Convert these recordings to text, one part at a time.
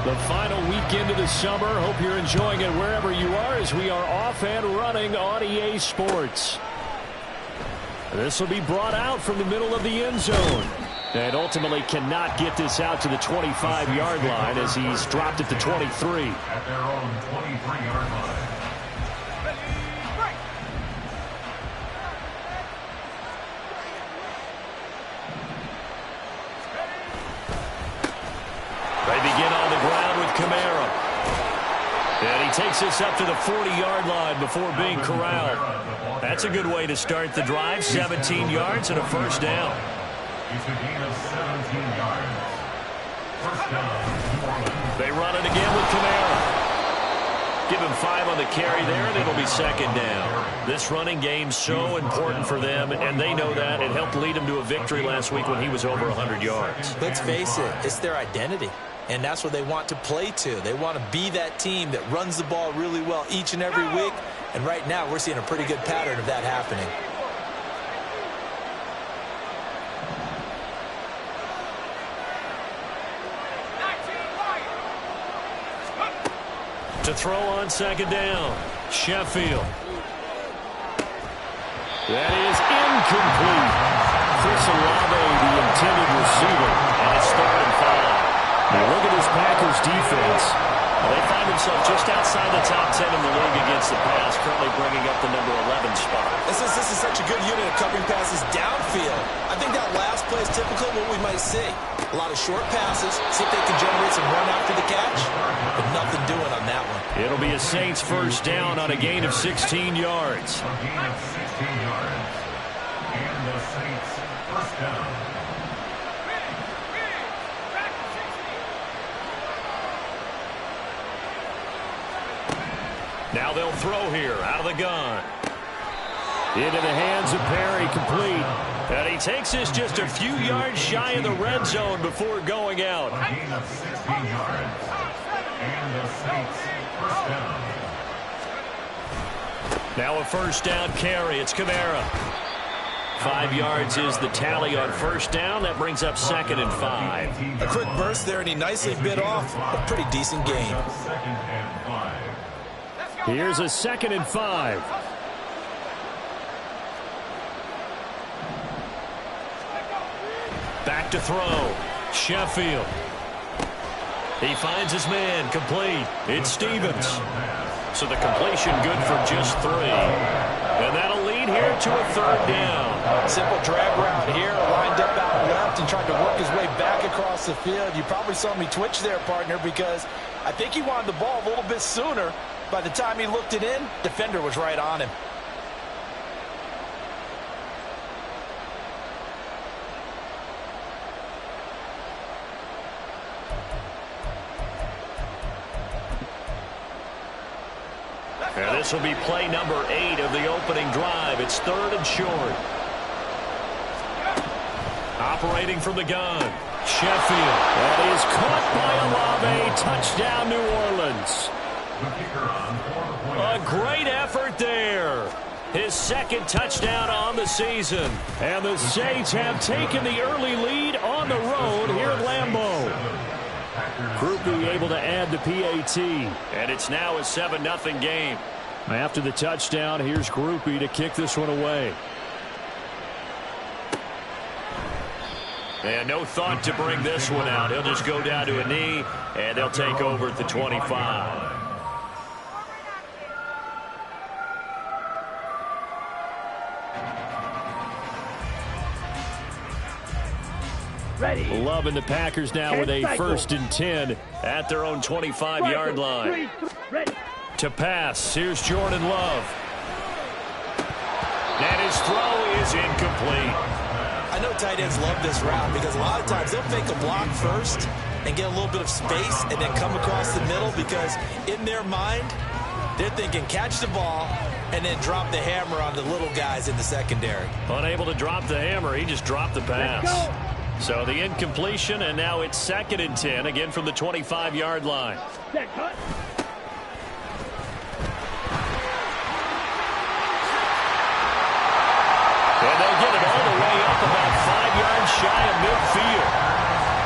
The final weekend of the summer. Hope you're enjoying it wherever you are as we are off and running on EA Sports. This will be brought out from the middle of the end zone. And ultimately cannot get this out to the 25-yard line as he's dropped it to 23. At their own 23-yard line. They begin on the ground with Kamara. And he takes this up to the 40-yard line before being corralled. That's a good way to start the drive. 17 yards and a first down. It's a gain of 17 yards. First down. They run it again with Kamara. Give him 5 on the carry there, and it'll be second down. This running game's so important for them, and they know that. It helped lead them to a victory last week when he was over 100 yards. Let's face it, it's their identity, and that's what they want to play to. They want to be that team that runs the ball really well each and every week, and right now we're seeing a pretty good pattern of that happening. To throw on second down, Sheffield. That is incomplete. Chris Olave, the intended receiver, and it's 3rd and 5. Now look at this Packers defense. They find themselves just outside the top 10 in the league against the pass, currently bringing up the number 11 spot. This is such a good unit of covering passes downfield. I think that last play is typical of what we might see. A lot of short passes, see if they can generate some run after the catch, but nothing doing on that one. It'll be a Saints first down on a gain of 16 yards. A gain of 16 yards. And the Saints first down. Now they'll throw here out of the gun. Into the hands of Perry, complete. And he takes this just a few yards shy of the red zone before going out. A gain of 16 yards. And the Saints first down. Now a first down carry. It's Kamara. 5 yards is the tally on first down. That brings up 2nd and 5. A quick burst there, and he nicely bit off a pretty decent gain. Second and 5. Here's a 2nd and 5. Back to throw. Sheffield. He finds his man, complete. It's Stevens. So the completion good for just 3. And that'll lead here to a 3rd down. Simple drag route here, lined up out left and tried to work his way back across the field. You probably saw me twitch there, partner, because I think he wanted the ball a little bit sooner. By the time he looked it in, defender was right on him. And this will be play number 8 of the opening drive. It's 3rd and short. Operating from the gun, Sheffield. That is caught by Olave. Touchdown, New Orleans. A great effort there. His 2nd touchdown on the season. And the Saints have taken the early lead on the road here at Lambeau. Groupie able to add the PAT. And it's now a 7-0 game. After the touchdown, here's Groupie to kick this one away. And no thought to bring this one out. He'll just go down to a knee, and they'll take over at the 25. Ready. Loving the Packers now with a 1st and 10 at their own 25-yard line. To pass, here's Jordan Love. And his throw is incomplete. I know tight ends love this route because a lot of times they'll fake a block first and get a little bit of space and then come across the middle because in their mind, they're thinking catch the ball and then drop the hammer on the little guys in the secondary. Unable to drop the hammer, he just dropped the pass. So the incompletion, and now it's 2nd and 10, again from the 25-yard line. And they'll get it all the way up about 5 yards shy of midfield.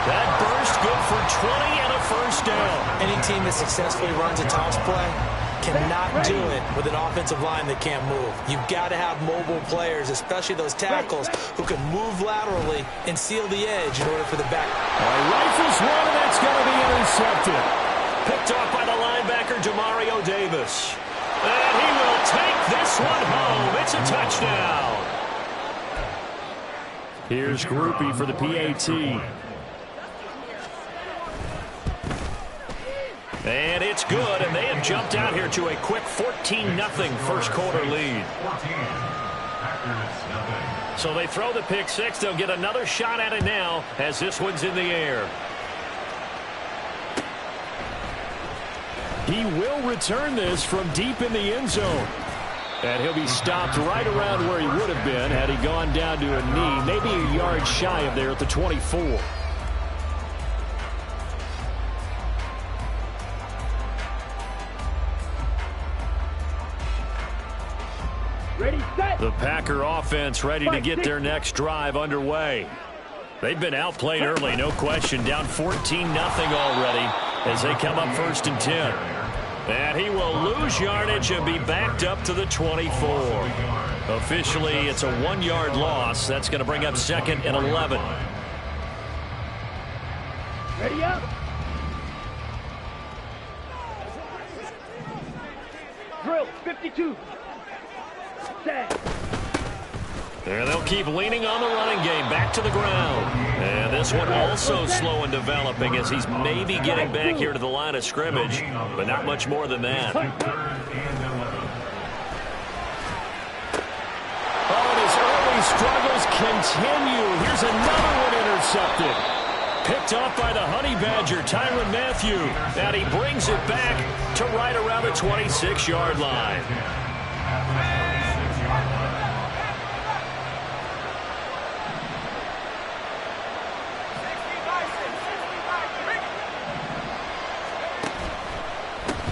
That burst good for 20 and a first down. well. Any team that successfully runs a toss play cannot do it with an offensive line that can't move. You've got to have mobile players, especially those tackles, who can move laterally and seal the edge in order for the back. Rifles one, and that's going to be intercepted. Picked off by the linebacker, Demario Davis. And he will take this one home. It's a touchdown. Here's Groupie for the PAT. And it's good, and they have jumped out here to a quick 14-0 first quarter lead. So they throw the pick six. They'll get another shot at it now as this one's in the air. He will return this from deep in the end zone. And he'll be stopped right around where he would have been had he gone down to a knee, maybe a yard shy of there at the 24. Ready, set. The Packer offense ready to get their next drive underway. They've been outplayed early, no question, down 14-0 already as they come up 1st and 10. And he will lose yardage and be backed up to the 24. Officially, it's a 1-yard loss. That's going to bring up 2nd and 11. Ready up. Drill 52. Set. And they'll keep leaning on the running game back to the ground. And this one also slow in developing as he's maybe getting back here to the line of scrimmage, but not much more than that. Oh, and his early struggles continue. Here's another one intercepted. Picked off by the Honey Badger, Tyrann Mathieu. And he brings it back to right around the 26-yard line.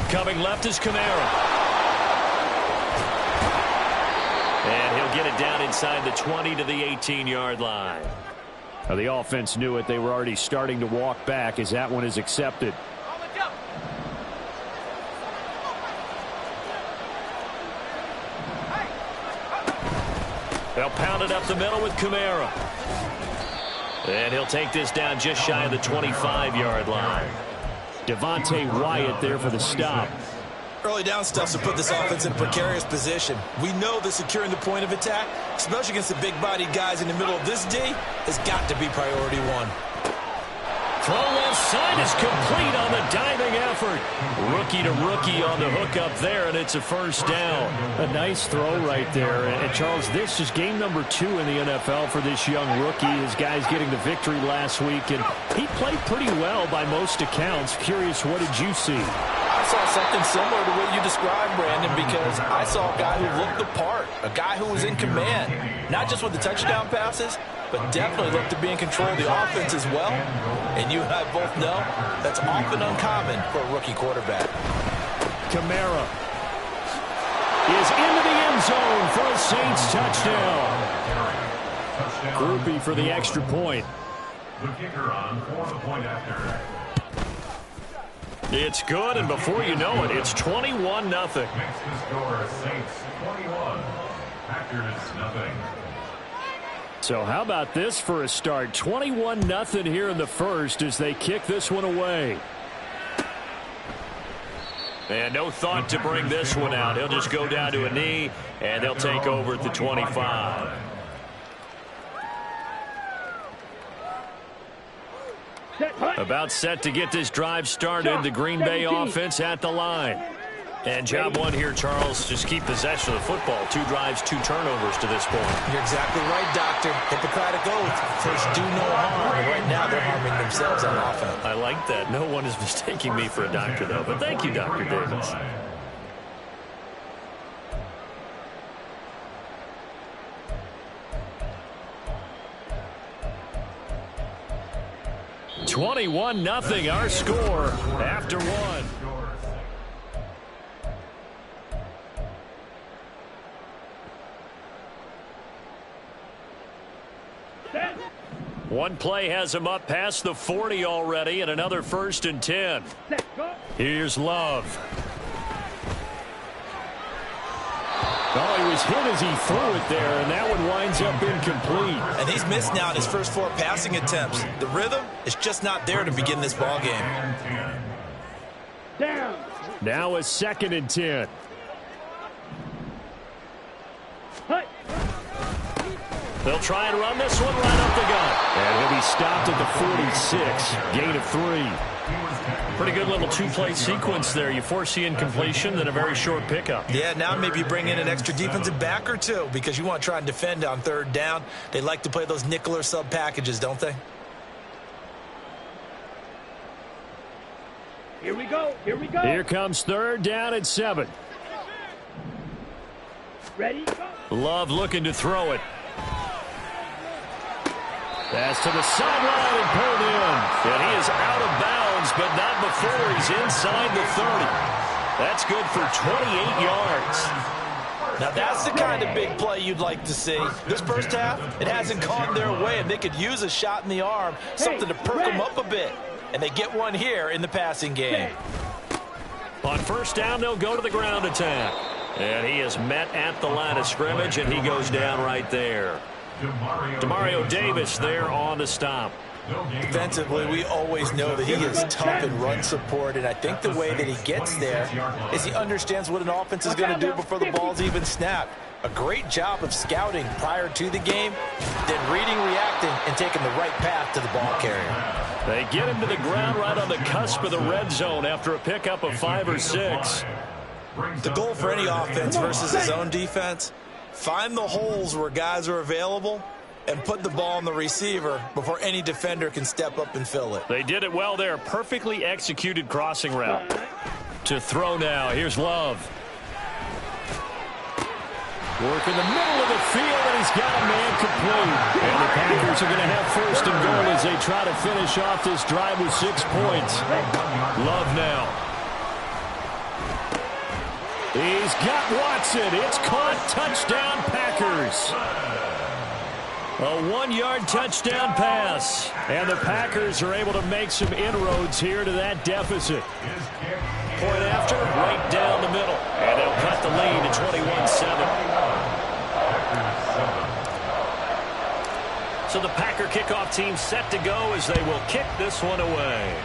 Coming left is Kamara. And he'll get it down inside the 20 to the 18-yard line. Now the offense knew it. They were already starting to walk back as that one is accepted. They'll pound it up the middle with Kamara. And he'll take this down just shy of the 25-yard line. Devontae Wyatt there for the stop. Early down stuff to put this offense in a precarious position. We know that securing the point of attack, especially against the big-bodied guys in the middle of this D, has got to be priority one. Throw left side is complete on the diving effort. Rookie to rookie on the hookup there, and it's a first down. A nice throw right there. And Charles, this is game number 2 in the NFL for this young rookie. His guys getting the victory last week, and he played pretty well by most accounts. Curious, what did you see? I saw something similar to what you described, Brandon, because I saw a guy who looked the part, a guy who was in command, not just with the touchdown passes, but definitely looked to be in control of the offense as well. And you and I both know that's often uncommon for a rookie quarterback. Kamara is into the end zone for a Saints touchdown. Groupie for the extra point. The kicker on for the point after. It's good, and before you know it, it's 21-0. Makes the score Saints 21, Packers nothing. So how about this for a start? 21-0 here in the first as they kick this one away. And no thought to bring this one out. He'll just go down to a knee, and they'll take over at the 25. About set to get this drive started. The Green Bay offense at the line. And job one here, Charles, just keep possession of the football. 2 drives, 2 turnovers to this point. You're exactly right, Doctor. Hippocratic oath. First, do no harm. And right now, they're harming themselves on offense. I like that. No one is mistaking me for a doctor, though. But thank you, Dr. Davis. 21-0 our score after one. One play has him up past the 40 already, and another 1st and 10. Set, go. Here's Love. Oh, he was hit as he threw it there, and that one winds up incomplete. And he's missed now in his first 4 passing attempts. The rhythm is just not there to begin this ball game. Down. Now a 2nd and 10. Hut. They'll try and run this one right up the gut. And he'll be stopped at the 46. Gain of 3. Pretty good little 2-play sequence there. You force the incompletion, then a very short pickup. Yeah, now maybe you bring in an extra defensive back or 2 because you want to try and defend on 3rd down. They like to play those nickel or sub packages, don't they? Here we go. Here we go. Here comes 3rd down and 7. Ready, go. Love looking to throw it. Pass to the sideline and pulled in. And he is out of bounds, but not before he's inside the 30. That's good for 28 yards. Now that's the kind of big play you'd like to see. This first half, it hasn't gone their way, and they could use a shot in the arm, something to perk them up a bit. And they get one here in the passing game. On 1st down, they'll go to the ground attack. And he is met at the line of scrimmage, and he goes down right there. Demario Davis there on the stop. Defensively, we always know that he is tough in run support, and I think the way that he gets there is he understands what an offense is going to do before the ball's even snapped. A great job of scouting prior to the game, then reading, reacting, and taking the right path to the ball carrier. They get him to the ground right on the cusp of the red zone after a pickup of 5 or 6. The goal for any offense versus his own defense, find the holes where guys are available and put the ball on the receiver before any defender can step up and fill it. They did it well there. Perfectly executed crossing route. To throw now. Here's Love. Work in the middle of the field, and he's got a man complete. And the Packers are going to have 1st and goal as they try to finish off this drive with 6 points. Love now. He's got Watson. It's caught. Touchdown, Packers. A 1-yard touchdown pass. And the Packers are able to make some inroads here to that deficit. Point after, right down the middle. And they'll cut the lead to 21-7. So the Packer kickoff team set to go as they will kick this one away.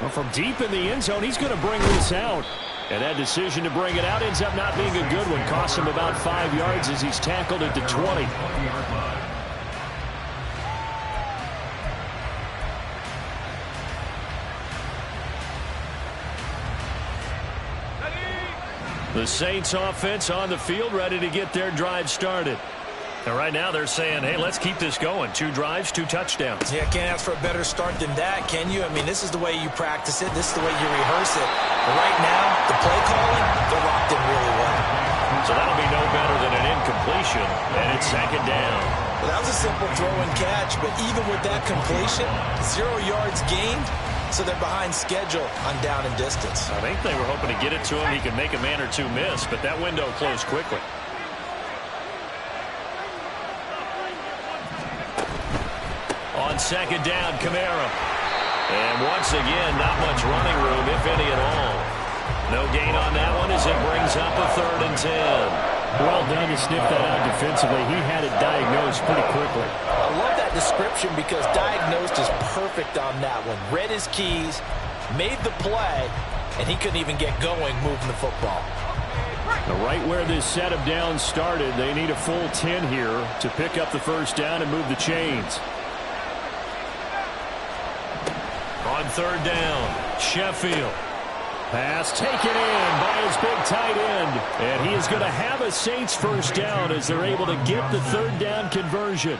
Well, from deep in the end zone, he's going to bring this out. And that decision to bring it out ends up not being a good one. Costs him about 5 yards as he's tackled at the 20. The Saints offense on the field, ready to get their drive started. And right now they're saying, hey, let's keep this going. 2 drives, 2 touchdowns. Yeah, can't ask for a better start than that, can you? I mean, this is the way you practice it. This is the way you rehearse it. But right now, the play calling, they're locked in really well. So that'll be no better than an incompletion, and it's 2nd down. Well, that was a simple throw and catch, but even with that completion, 0 yards gained, so they're behind schedule on down and distance. I think they were hoping to get it to him. He could make a man or 2 miss, but that window closed quickly. On 2nd down, Kamara. And once again, not much running room, if any at all. No gain on that one as it brings up a 3rd and 10. Well done to sniff that out defensively. He had it diagnosed pretty quickly. I love that description because diagnosed is perfect on that one. Read his keys, made the play, and he couldn't even get going moving the football. Now, right where this set of downs started, they need a full 10 here to pick up the 1st down and move the chains. On 3rd down, Sheffield. Pass taken in by his big tight end. And he is going to have a Saints 1st down as they're able to get the 3rd down conversion.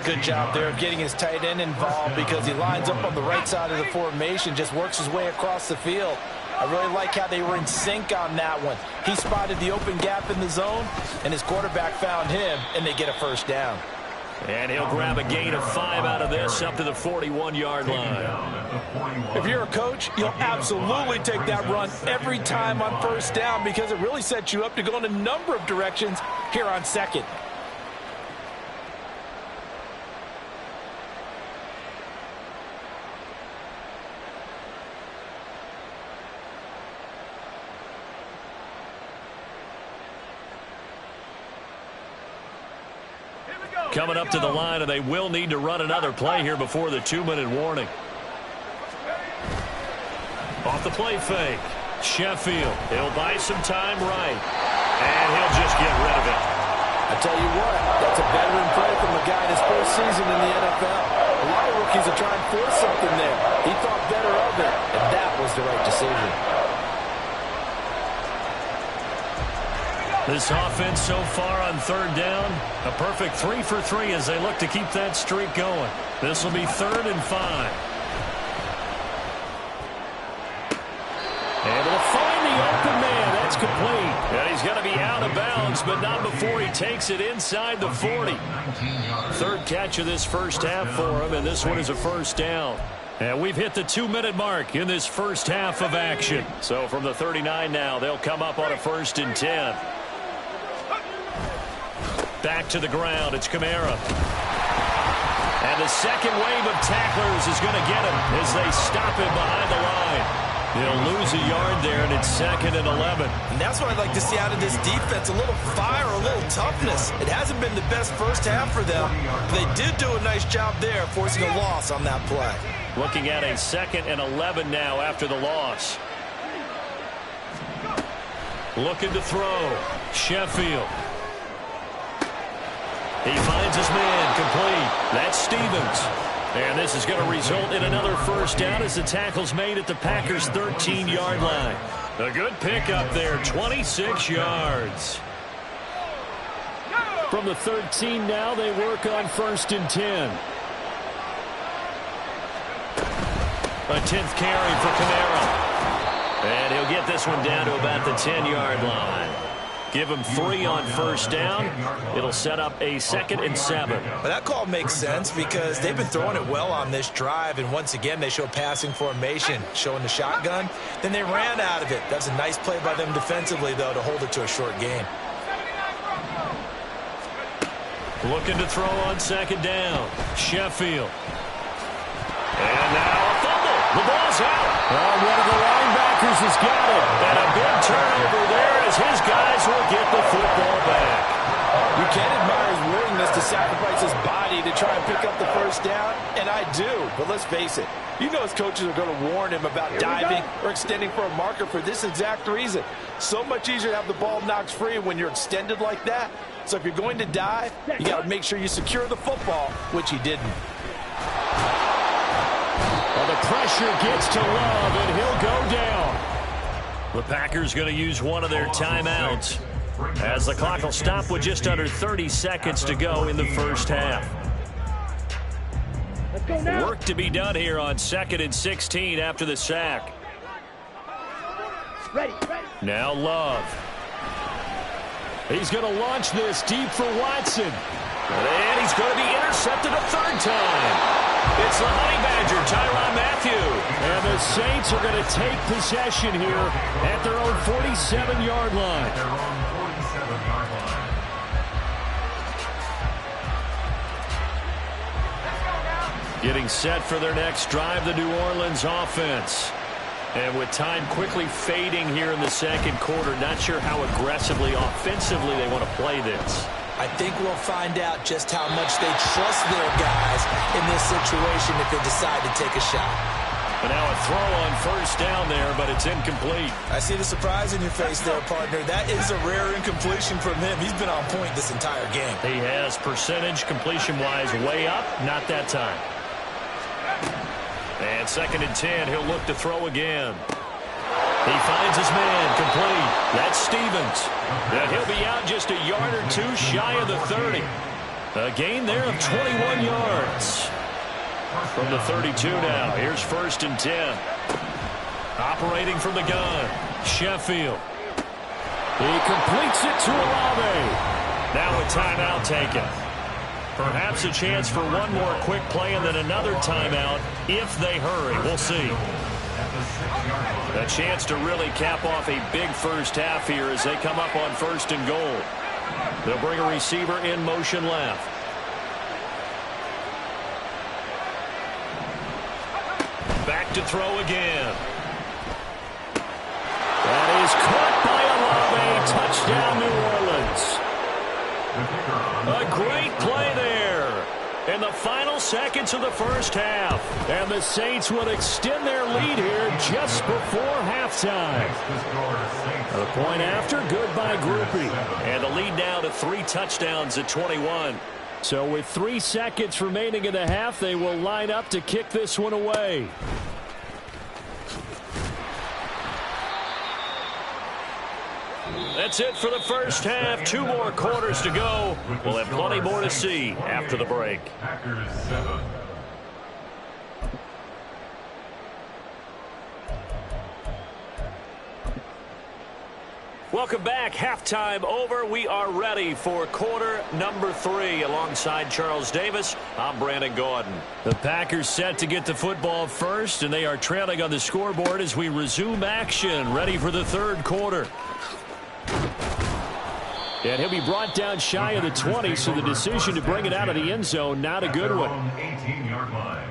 Good job there of getting his tight end involved because he lines up on the right side of the formation, just works his way across the field. I really like how they were in sync on that one. He spotted the open gap in the zone, and his quarterback found him, and they get a 1st down. And he'll grab a gain of 5 out of this up to the 41-yard line. If you're a coach, you'll absolutely take that run every time on 1st down because it really sets you up to go in a number of directions here on 2nd. coming up to the line, and they will need to run another play here before the 2-minute warning. Off the play fake. Sheffield, he'll buy some time right, and he'll just get rid of it. I tell you what, that's a veteran play from a guy in his first season in the NFL. A lot of rookies are trying to force something there. He thought better of it, and that was the right decision. This offense so far on third down, a perfect 3 for 3 as they look to keep that streak going. This will be 3rd and 5. Able to find the open man. That's complete. And he's going to be out of bounds, but not before he takes it inside the 40. 3rd catch of this first half for him, and this one is a first down. And we've hit the 2-minute mark in this first half of action. So from the 39 now, they'll come up on a 1st and 10. Back to the ground. It's Kamara. And the second wave of tacklers is going to get him as they stop him behind the line. He'll lose a yard there, and it's 2nd and 11. And that's what I'd like to see out of this defense, a little fire, a little toughness. It hasn't been the best first half for them, but they did do a nice job there forcing a loss on that play. Looking at a 2nd and 11 now after the loss. Looking to throw. Sheffield. He finds his man complete. That's Stevens. And this is going to result in another first down as the tackle's made at the Packers' 13-yard line. A good pickup there, 26 yards. From the 13 now, they work on 1st and 10. A 10th carry for Kamara. And he'll get this one down to about the 10-yard line. Give him 3 on first down. It'll set up a 2nd and 7. Well, that call makes sense because they've been throwing it well on this drive, and once again they show passing formation, showing the shotgun. Then they ran out of it. That's a nice play by them defensively, though, to hold it to a short game. Looking to throw on 2nd down. Sheffield. And now a fumble. The ball's out. One of the linebackers has got it. And a big turnover there as his guys will get the football back. You can admire his willingness to sacrifice his body to try and pick up the first down, and I do. But let's face it, you know his coaches are going to warn him about diving or extending for a marker for this exact reason. So much easier to have the ball knocked free when you're extended like that. So if you're going to dive, you got to make sure you secure the football, which he didn't. Well, the pressure gets to Love, and he'll go down. The Packers going to use one of their timeouts as the clock will stop with just under 30 seconds to go in the first half. Let's go now. Work to be done here on 2nd and 16 after the sack. Ready. Now Love. He's going to launch this deep for Watson. And he's going to be intercepted a 3rd time. It's the Honey Badger, Tyrann Mathieu. And the Saints are going to take possession here at their own 47-yard line. Getting set for their next drive, the New Orleans offense. And with time quickly fading here in the 2nd quarter, not sure how aggressively, offensively they want to play this. I think we'll find out just how much they trust their guys in this situation if they decide to take a shot. And now a throw on first down there, but it's incomplete. I see the surprise in your face there, partner. That is a rare incompletion from him. He's been on point this entire game. He has percentage completion-wise way up, not that time. And 2nd and 10, he'll look to throw again. He finds his man complete. That's Stevens. And he'll be out just a yard or 2 shy of the 30. A gain there of 21 yards. From the 32 now, here's 1st and 10. Operating from the gun, Sheffield. He completes it to Olave. Now a timeout taken. Perhaps a chance for one more quick play and then another timeout if they hurry. We'll see. A chance to really cap off a big first half here as they come up on 1st and goal. They'll bring a receiver in motion left. Back to throw again. That is caught by Olave. Touchdown, New Orleans. A great play there. in the final seconds of the first half. And the Saints will extend their lead here just before halftime. The point after, good by Groupie. And the lead now to 3 touchdowns at 21. So with 3 seconds remaining in the half, they will line up to kick this one away. That's it for the first half. 2 more quarters to go. We'll have plenty more to see after the break. Packers 7. Welcome back. Halftime over. We are ready for quarter number 3. Alongside Charles Davis, I'm Brandon Gaudin. The Packers set to get the football first, and they are trailing on the scoreboard as we resume action, ready for the third quarter. And he'll be brought down shy of the 20, so the decision to bring it out of the end zone, not a good one. 18-yard line.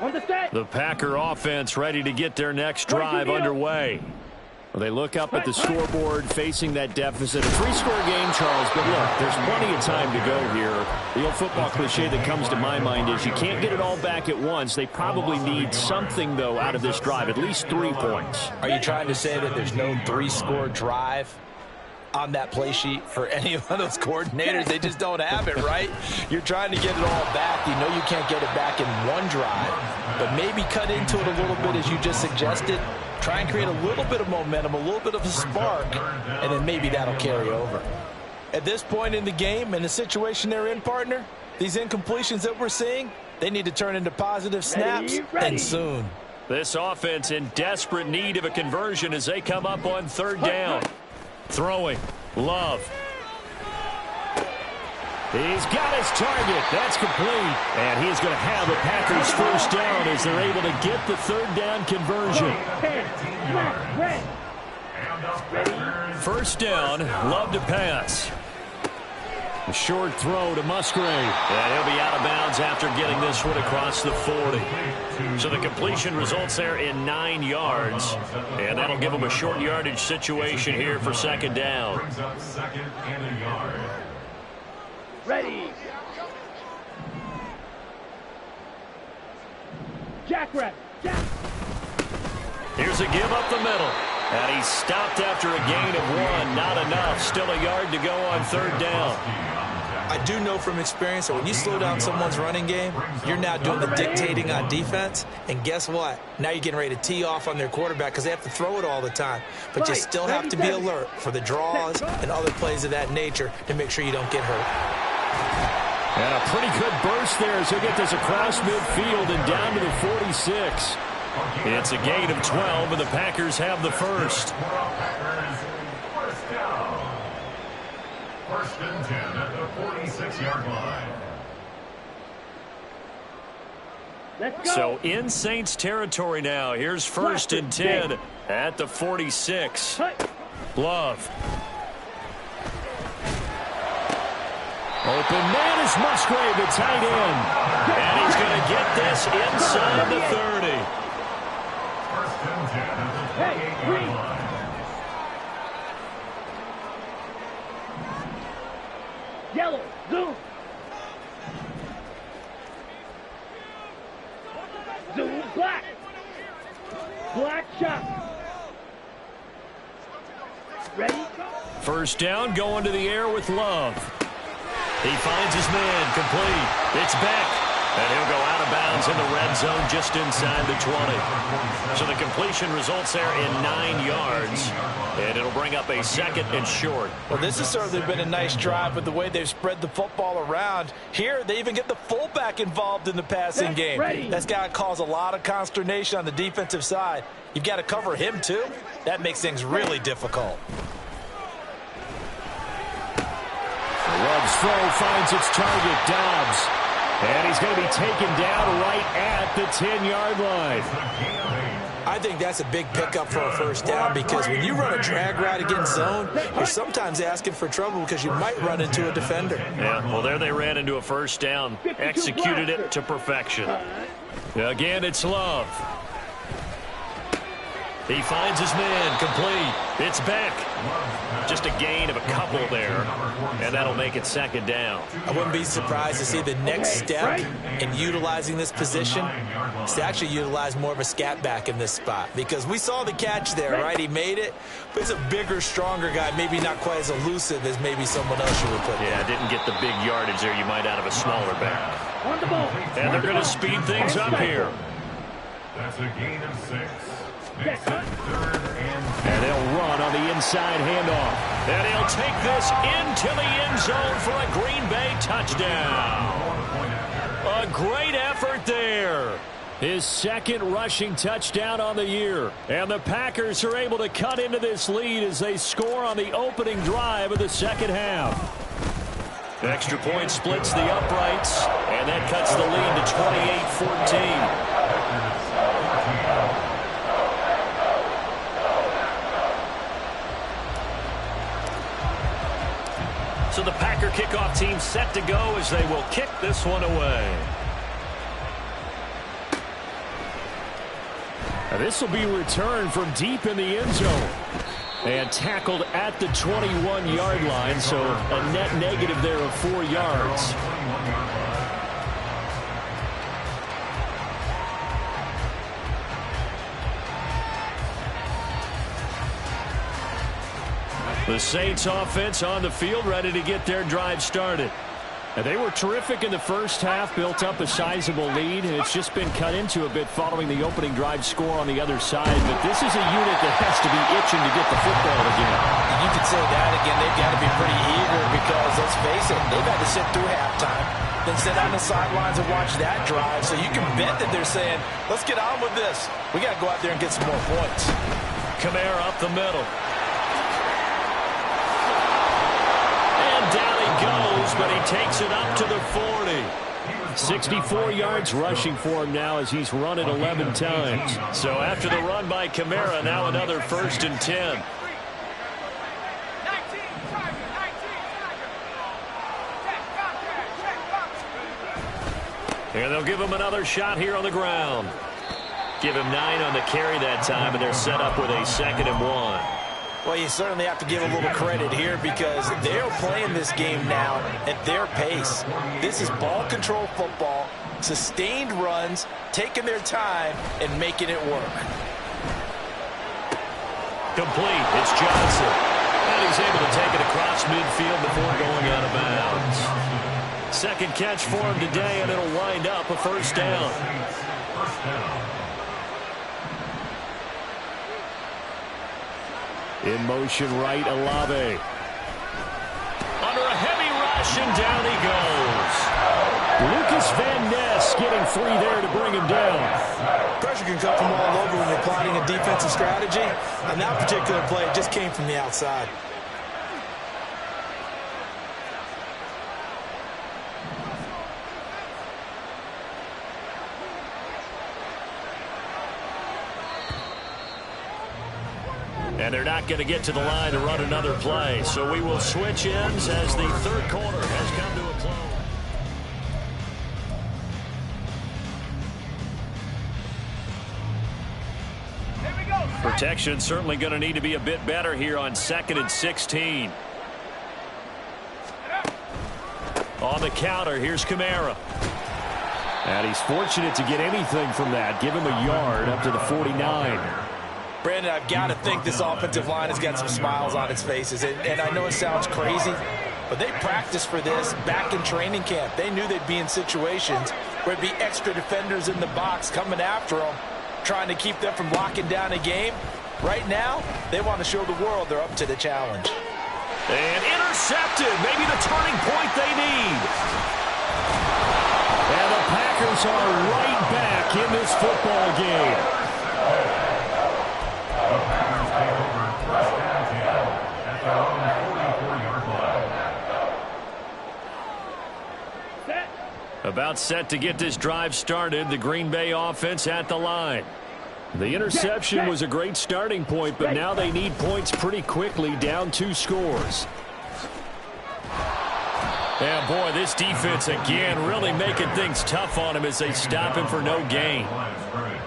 On the set. The Packer offense ready to get their next drive underway. Well, they look up at the scoreboard facing that deficit. A 3-score game, Charles, but look, there's plenty of time to go here. The old football cliche that comes to my mind is you can't get it all back at once. They probably need something, though, out of this drive, at least 3 points. Are you trying to say that there's no 3-score drive on that play sheet for any of those coordinators? They just don't have it, right? You're trying to get it all back. You know you can't get it back in one drive, but maybe cut into it a little bit as you just suggested. Try and create a little bit of momentum, a little bit of a spark, and then maybe that'll carry over. At this point in the game and the situation they're in, partner, these incompletions that we're seeing, they need to turn into positive snaps, and soon. This offense in desperate need of a conversion as they come up on 3rd down. Throwing. Love. He's got his target. That's complete. And he's going to have the Packers first down as they're able to get the 3rd down conversion. First down. Love to pass. A short throw to Musgrave. And he'll be out of bounds after getting this one across the 40. So the completion results there in 9 yards. And that'll give them a short yardage situation here for 2nd down. Brings up 2nd and a yard. Ready. Jackrabbit. Jack. Here's a give up the middle. And he's stopped after a gain of 1. Not enough. Still a yard to go on 3rd down. I do know from experience that when you slow down someone's running game, you're now doing the dictating on defense. And guess what? Now you're getting ready to tee off on their quarterback because they have to throw it all the time. But you still have to be alert for the draws and other plays of that nature to make sure you don't get hurt. And a pretty good burst there as he'll get this across midfield and down to the 46. It's a gain of 12, and the Packers have the first. First down. 1st and 10 at the 46-yard line. Let's go. So in Saints territory now. Here's 1st and 10 at the 46. Love. Open man is Musgrave, the tight end. And he's going to get this inside the 30. 1st and 10 at the 28-yard line. Yellow. Zoom. Zoom. Black. Black shot. Ready? Go. First down, going to the air with Love. He finds his man, complete. It's Beck. And he'll go out of bounds in the red zone just inside the 20. So the completion results there in 9 yards. And it'll bring up a 2nd and short. Well, this has certainly been a nice drive with the way they've spread the football around. Here, they even get the fullback involved in the passing game. That's got to cause a lot of consternation on the defensive side. You've got to cover him, too. That makes things really difficult. Love's throw finds its target, Dobbs. And he's going to be taken down right at the 10-yard line. I think that's a big pickup for a first down because when you run a drag route against zone, you're sometimes asking for trouble because you might run into a defender. Yeah, well, there they ran into a first down. Executed it to perfection. Again, it's Love. He finds his man, complete. It's Beck. Just a gain of a couple there, and that'll make it second down. I wouldn't be surprised to see the next step in utilizing this position is to actually utilize more of a scat back in this spot, because we saw the catch there, right? He made it, but he's a bigger, stronger guy, maybe not quite as elusive as maybe someone else you would put there. Yeah, didn't get the big yardage there you might out of a smaller back. On the ball. And they're going to speed things up here. That's a gain of 6. Check, huh? And they'll run on the inside handoff. And he'll take this into the end zone for a Green Bay touchdown. A great effort there. His second rushing touchdown on the year. And the Packers are able to cut into this lead as they score on the opening drive of the second half. Extra point splits the uprights, and that cuts the lead to 28-14. So the Packer kickoff team set to go as they will kick this one away. And this will be returned from deep in the end zone. And tackled at the 21-yard line, so a net negative there of 4 yards. The Saints offense on the field, ready to get their drive started. And they were terrific in the first half, built up a sizable lead, and it's just been cut into a bit following the opening drive score on the other side. But this is a unit that has to be itching to get the football again. You could say that again. They've got to be pretty eager because, let's face it, they've had to sit through halftime, then sit on the sidelines and watch that drive. So you can bet that they're saying, let's get on with this. We got to go out there and get some more points. Kamara up the middle. Down he goes, but he takes it up to the 40. 64 yards rushing for him now as he's run it 11 times. So after the run by Kamara, now another 1st and 10. And they'll give him another shot here on the ground. Give him 9 on the carry that time, and they're set up with a 2nd and 1. Well, you certainly have to give a little credit here because they're playing this game now at their pace. This is ball control football, sustained runs, taking their time, and making it work. Complete. It's Johnson. And he's able to take it across midfield before going out of bounds. Second catch for him today, and it'll wind up a 1st down. In motion right, Olave. Under a heavy rush, and down he goes. Lucas Van Ness getting 3 there to bring him down. Pressure can come from all over when you're plotting a defensive strategy. And that particular play just came from the outside. And they're not going to get to the line to run another play. So we will switch ends as the 3rd quarter has come to a close. Protection certainly going to need to be a bit better here on 2nd and 16. On the counter, here's Kamara. And he's fortunate to get anything from that. Give him a yard up to the 49. Brandon, I've got to think this offensive line has got some smiles on its faces. And I know it sounds crazy, but they practiced for this back in training camp. They knew they'd be in situations where it'd be extra defenders in the box coming after them, trying to keep them from locking down a game. Right now, they want to show the world they're up to the challenge. And intercepted. Maybe the turning point they need. And the Packers are right back in this football game. About set to get this drive started. The Green Bay offense at the line. The interception was a great starting point, but now they need points pretty quickly, down 2 scores. And boy, this defense again really making things tough on him as they stop him for no gain.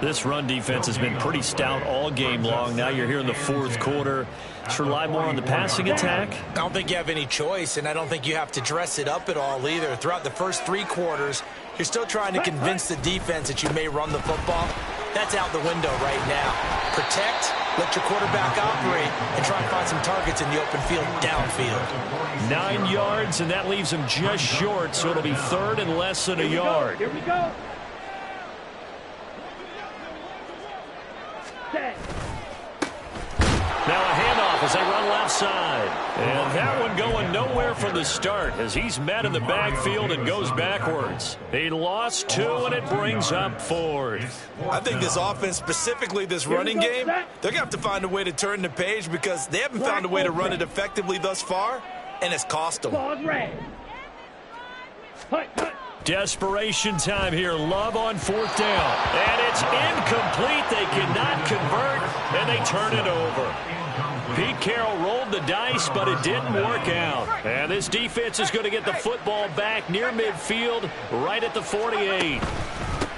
This run defense has been pretty stout all game long. Now you're here in the fourth quarter. Just rely more on the passing attack. I don't think you have any choice, and I don't think you have to dress it up at all either. Throughout the first 3 quarters, you're still trying to convince the defense that you may run the football. That's out the window right now. Protect, let your quarterback operate, and try and find some targets in the open field downfield. 9 yards, and that leaves him just short, so it'll be third and less than a yard. Here we go. Set. Now a handoff as they run left side. And that one going nowhere from the start as he's met in the backfield and goes backwards. He lost 2, and it brings up 4th. I think this offense, specifically this running game, they're going to have to find a way to turn the page because they haven't found a way to run it effectively thus far, and it's cost them. Ball's red. Hut, hut. Desperation time here. Love on 4th down. And it's incomplete. They cannot convert, and they turn it over. Pete Carroll rolled the dice, but it didn't work out. And this defense is going to get the football back near midfield, right at the 48.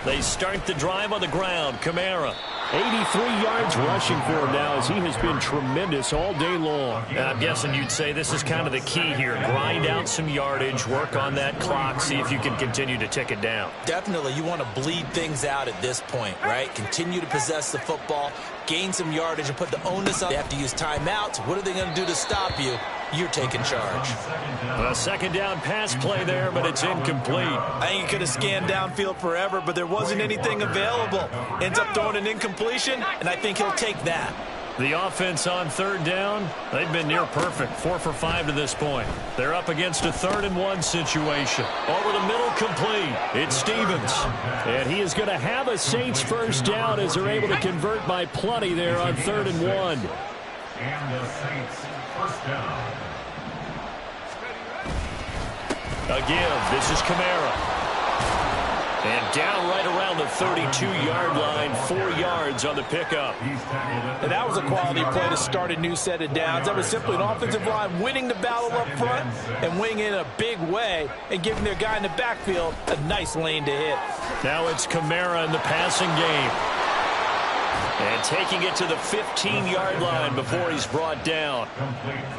They start the drive on the ground. Kamara. 83 yards rushing for him now as he has been tremendous all day long. And I'm guessing you'd say this is kind of the key here. Grind out some yardage, work on that clock, see if you can continue to tick it down. Definitely, you want to bleed things out at this point, right? Continue to possess the football, gain some yardage, and put the onus on. They have to use timeouts. What are they going to do to stop you? You're taking charge. A second down pass play there, but it's incomplete. I think he could have scanned downfield forever, but there wasn't anything available. Ends up throwing an incompletion, and I think he'll take that. The offense on 3rd down, they've been near perfect. 4 for 5 to this point. They're up against a 3rd and 1 situation. Over the middle, complete. It's Stevens. And he is going to have a Saints first down as they're able to convert by plenty there on 3rd and 1. And the Saints first down. Again, this is Kamara. And down right around the 32-yard line, 4 yards on the pickup. And that was a quality play to start a new set of downs. That was simply an offensive line winning the battle up front and winning in a big way and giving their guy in the backfield a nice lane to hit. Now it's Kamara in the passing game. And taking it to the 15-yard line before he's brought down.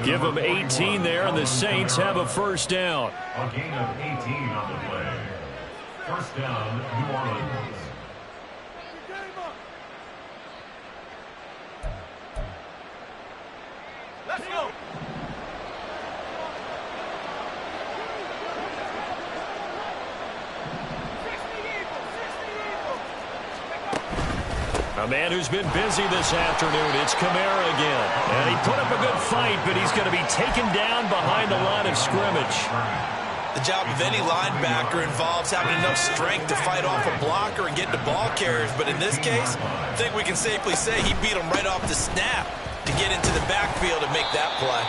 Give him 18 there, and the Saints have a first down. A gain of 18 on the play. First down, New Orleans. Let's go. A man who's been busy this afternoon, it's Kamara again. And he put up a good fight, but he's going to be taken down behind the line of scrimmage. The job of any linebacker involves having enough strength to fight off a blocker and get to ball carriers. But in this case, I think we can safely say he beat him right off the snap to get into the backfield and make that play.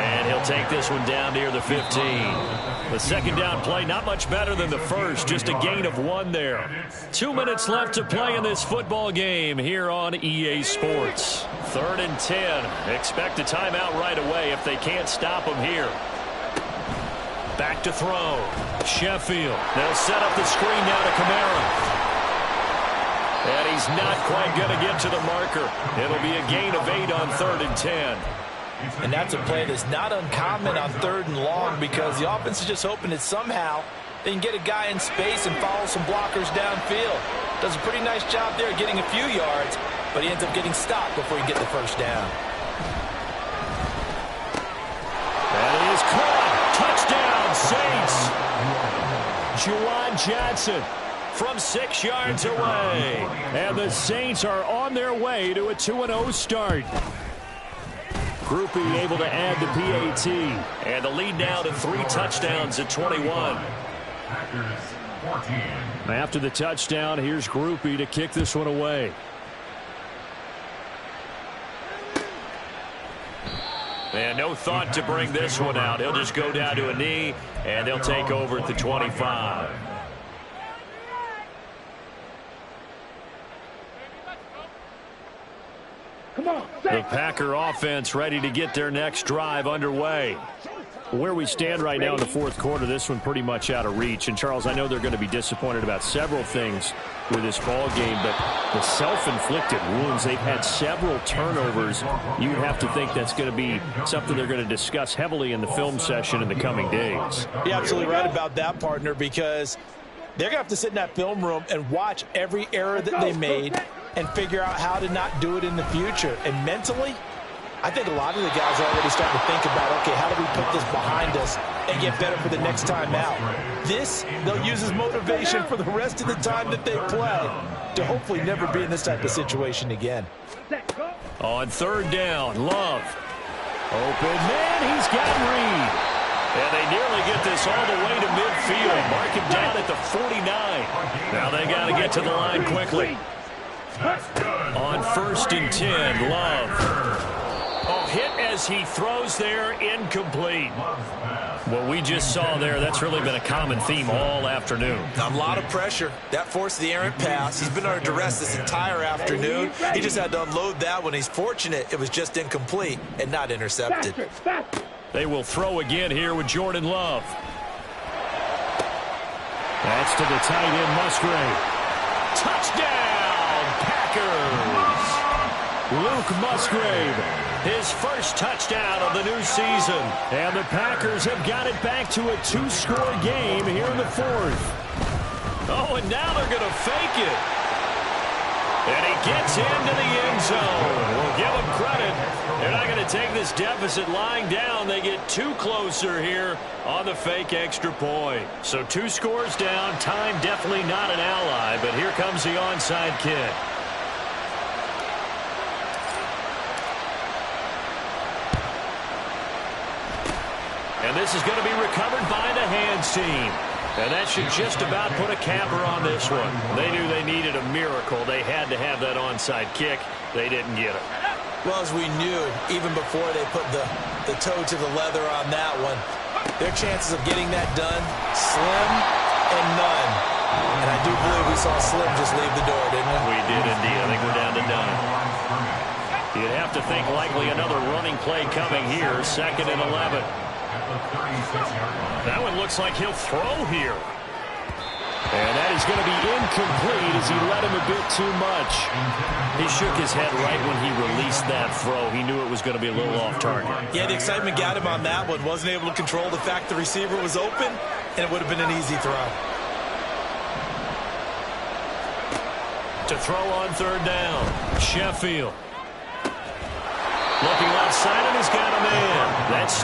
And he'll take this one down near the 15. The second down play, not much better than the first, just a gain of 1 there. 2 minutes left to play in this football game here on EA Sports. 3rd and 10. Expect a timeout right away if they can't stop him here. Back to throw. Sheffield. They'll set up the screen now to Kamara. And he's not quite going to get to the marker. It'll be a gain of 8 on 3rd and 10. And that's a play that's not uncommon on 3rd and long because the offense is just hoping that somehow they can get a guy in space and follow some blockers downfield. Does a pretty nice job there getting a few yards, but he ends up getting stopped before he can get the first down. And it is caught. Touchdown, Saints. Juwan Johnson from 6 yards away. And the Saints are on their way to a 2-0 start. Groupie able to add the PAT. And the lead now to 3 touchdowns at 21. After the touchdown, here's Groupie to kick this one away. And no thought to bring this one out. He'll just go down to a knee, and they'll take over at the 25. Come on. The Packer offense ready to get their next drive underway. Where we stand right now in the fourth quarter, this one pretty much out of reach. And, Charles, I know they're going to be disappointed about several things with this ball game, but the self-inflicted wounds, they've had several turnovers. You would have to think that's going to be something they're going to discuss heavily in the film session in the coming days. You're absolutely right about that, partner, because they're going to have to sit in that film room and watch every error that they made and figure out how to not do it in the future. And mentally, I think a lot of the guys are already starting to think about, okay, how do we put this behind us and get better for the next time out? This, they'll use as motivation for the rest of the time that they play to hopefully never be in this type of situation again. On third down, Love. Open man, he's got Reed. And they nearly get this all the way to midfield. Mark him down at the 49. Now they got to get to the line quickly. On 1st and 10, Love. Oh, hit as he throws there, incomplete. What we just saw there, that's really been a common theme all afternoon. A lot of pressure. That forced the errant pass. He's been under duress this entire afternoon. He just had to unload that one. He's fortunate it was just incomplete and not intercepted. They will throw again here with Jordan Love. That's to the tight end, Musgrave. Touchdown, Packers! Luke Musgrave, his first touchdown of the new season. And the Packers have got it back to a 2-score game here in the fourth. Oh, and now they're going to fake it. And he gets into the end zone. We'll give him credit. They're not going to take this deficit lying down. They get 2 closer here on the fake extra point. So 2 scores down. Time definitely not an ally, but here comes the onside kick. And this is going to be recovered by the hands team. And that should just about put a capper on this one. They knew they needed a miracle. They had to have that onside kick. They didn't get it. Well, as we knew, even before they put the toe to the leather on that one, their chances of getting that done, slim and none. And I do believe we saw Slim just leave the door, didn't we? We did indeed. I think we're down to none. You'd have to think likely another running play coming here, 2nd and 11. That one looks like he'll throw here. And that is going to be incomplete as he let him a bit too much. He shook his head right when he released that throw. He knew it was going to be a little off target. Yeah, the excitement got him on that one. Wasn't able to control the fact the receiver was open, and it would have been an easy throw. To throw on 3rd down, Sheffield. Looking outside, and he's got a man. That's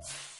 you